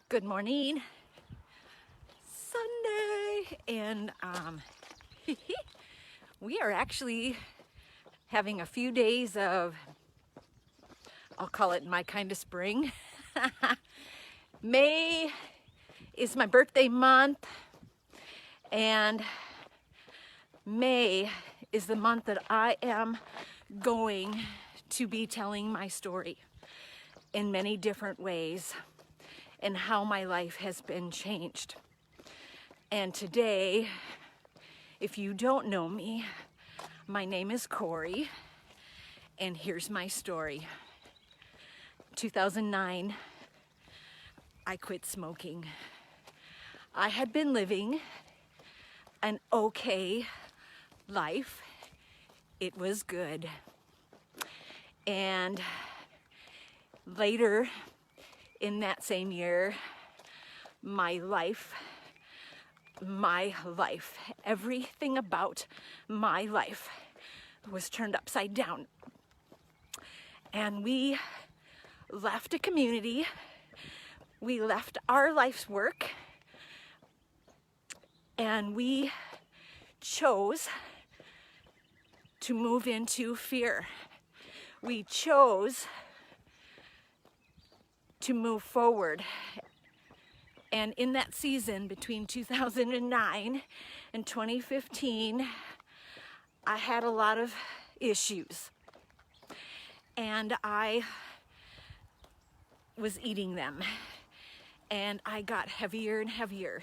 Good morning. Sunday, and we are actually having a few days of, I'll call it my kind of spring. May is my birthday month, and May is the month that I am going to be telling my story in many different ways and how my life has been changed. And today, if you don't know me, my name is Corey, and here's my story. 2009, I quit smoking. I had been living an okay life. It was good. And later in that same year, my life, everything about my life was turned upside down. And we left a community, we left our life's work, and we chose to move into fear. We chose to move forward. And in that season between 2009 and 2015, I had a lot of issues, and I was eating them, and I got heavier and heavier.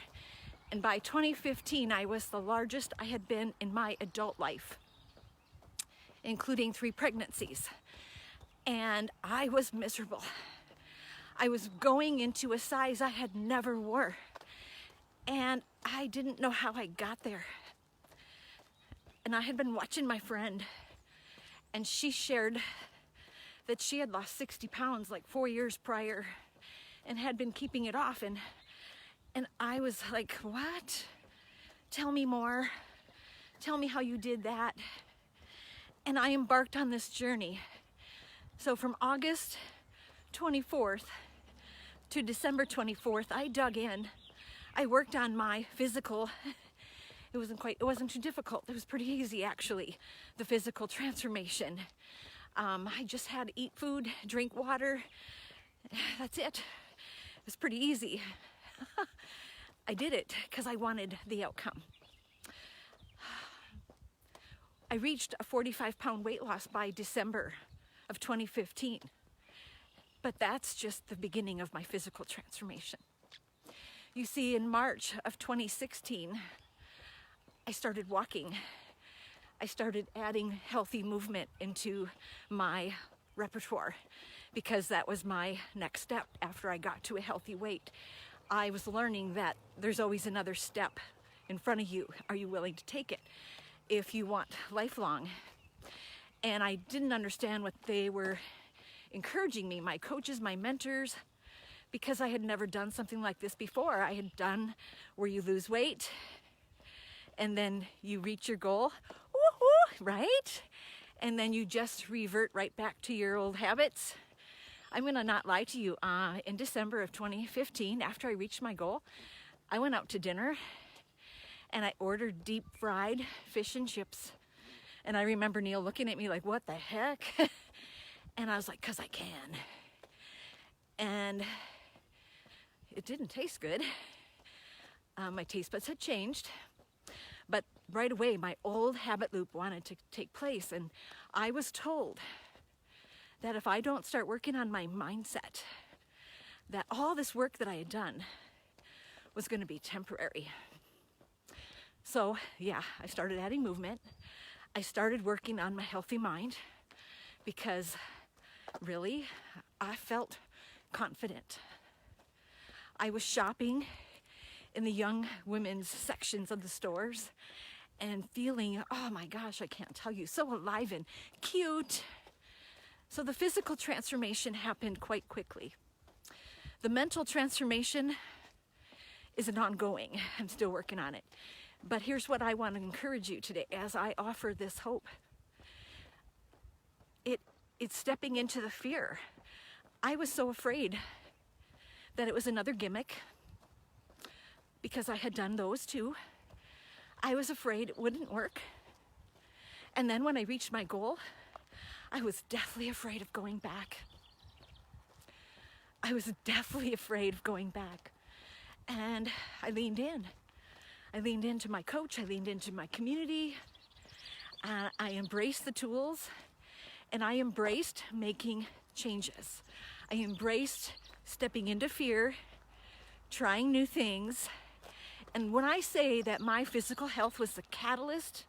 And by 2015, I was the largest I had been in my adult life, including 3 pregnancies. And I was miserable. I was going into a size I had never wore, and I didn't know how I got there. And I had been watching my friend, and she shared that she had lost 60 pounds like 4 years prior and had been keeping it off. And I was like, what? Tell me more. Tell me how you did that. And I embarked on this journey. So from August 24th to December 24th, I dug in. I worked on my physical. It wasn't too difficult. It was pretty easy, actually, the physical transformation. I just had to eat food, drink water. That's it. It was pretty easy. I did it because I wanted the outcome. I reached a 45-pound weight loss by December of 2015. But that's just the beginning of my physical transformation. You see, in March of 2016, I started walking. I started adding healthy movement into my repertoire because that was my next step after I got to a healthy weight. I was learning that there's always another step in front of you. Are you willing to take it if you want lifelong? And I didn't understand what they were encouraging me, my coaches, my mentors, because I had never done something like this before. I had done where you lose weight and then you reach your goal, woo-hoo, right? And then you just revert right back to your old habits. I'm gonna not lie to you. In December of 2015, after I reached my goal, I went out to dinner and I ordered deep fried fish and chips. And I remember Neil looking at me like, what the heck? And I was like, 'cause I can. And it didn't taste good. My taste buds had changed. But right away, my old habit loop wanted to take place. And I was told that if I don't start working on my mindset, that all this work that I had done was going to be temporary. So yeah, I started adding movement. I started working on my healthy mind because really, I felt confident. I was shopping in the young women's sections of the stores and feeling, oh my gosh, I can't tell you, so alive and cute. So the physical transformation happened quite quickly. The mental transformation is an ongoing. I'm still working on it. But here's what I want to encourage you today as I offer this hope. It's stepping into the fear. I was so afraid that it was another gimmick, because I had done those too. I was afraid it wouldn't work. And then when I reached my goal, I was deathly afraid of going back. I was deathly afraid of going back. And I leaned in. I leaned into my coach. I leaned into my community. I embraced the tools, and I embraced making changes. I embraced stepping into fear, trying new things. And when I say that my physical health was the catalyst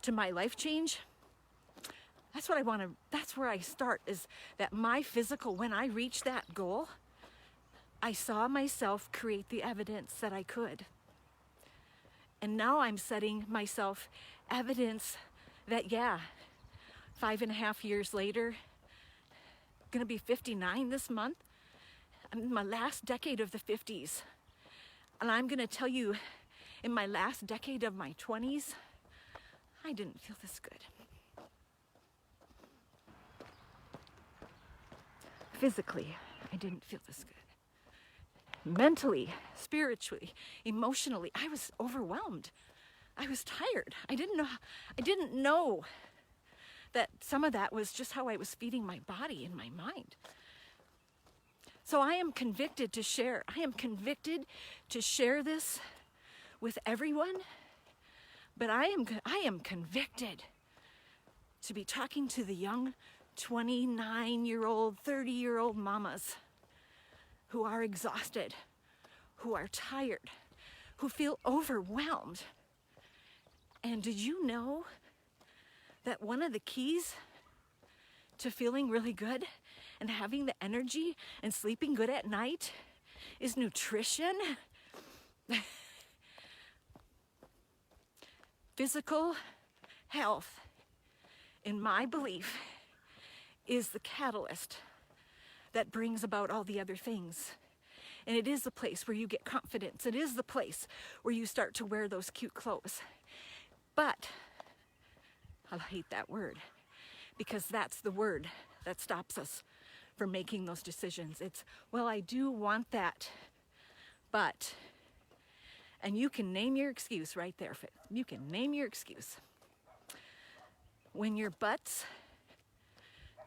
to my life change, that's where I start, is that my physical, when I reached that goal, I saw myself create the evidence that I could. And now I'm setting myself evidence that, 5.5 years later, gonna be 59 this month. I'm in my last decade of the 50s. And I'm gonna tell you, in my last decade of my 20s, I didn't feel this good. Physically, I didn't feel this good. Mentally, spiritually, emotionally, I was overwhelmed. I was tired. I didn't know that some of that was just how I was feeding my body and my mind. So I am convicted to share. I am convicted to share this with everyone. But I am convicted to be talking to the young 29-year-old, 30-year-old mamas who are exhausted, who are tired, who feel overwhelmed. And did you know that one of the keys to feeling really good and having the energy and sleeping good at night is nutrition? Physical health, in my belief, is the catalyst that brings about all the other things. And it is the place where you get confidence. It is the place where you start to wear those cute clothes. But I hate that word, because that's the word that stops us from making those decisions. It's, well, I do want that, but, and you can name your excuse right there. You can name your excuse. When your butts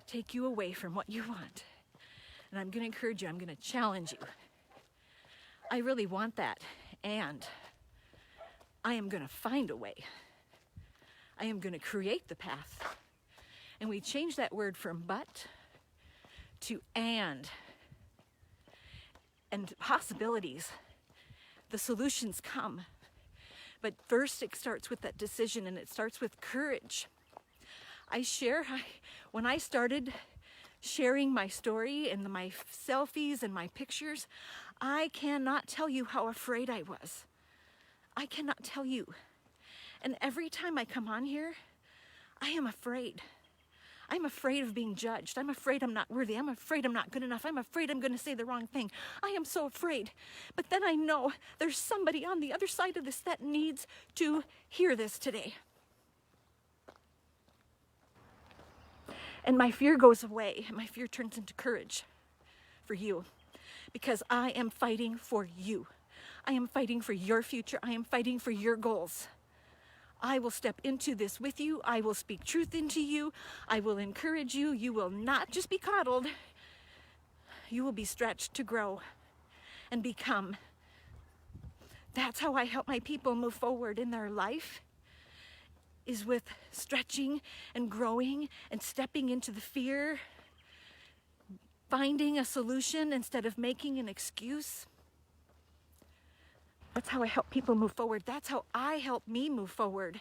take you away from what you want. And I'm going to encourage you, I'm going to challenge you. I really want that, and I am going to find a way. I am going to create the path. And we change that word from but to and possibilities. The solutions come. But first it starts with that decision, and it starts with courage. When I started sharing my story and my selfies and my pictures, I cannot tell you how afraid I was. I cannot tell you. And every time I come on here, I am afraid. I'm afraid of being judged. I'm afraid I'm not worthy. I'm afraid I'm not good enough. I'm afraid I'm going to say the wrong thing. I am so afraid. But then I know there's somebody on the other side of this that needs to hear this today. And my fear goes away. My fear turns into courage for you, because I am fighting for you. I am fighting for your future. I am fighting for your goals. I will step into this with you. I will speak truth into you. I will encourage you. You will not just be coddled. You will be stretched to grow and become. That's how I help my people move forward in their life, is with stretching and growing and stepping into the fear, finding a solution instead of making an excuse. That's how I help people move forward. That's how I help me move forward.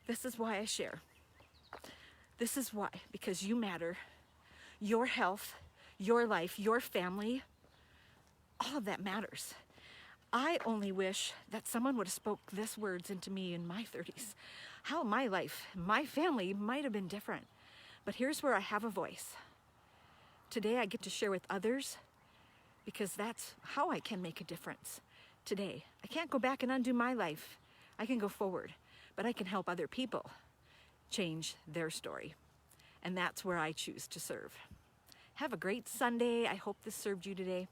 This is why I share. This is why, because you matter. Your health, your life, your family, all of that matters. I only wish that someone would have spoke these words into me in my 30s. How my life, my family might have been different. But here's where I have a voice. Today I get to share with others, because that's how I can make a difference. Today, I can't go back and undo my life. I can go forward, but I can help other people change their story. And that's where I choose to serve. Have a great Sunday. I hope this served you today.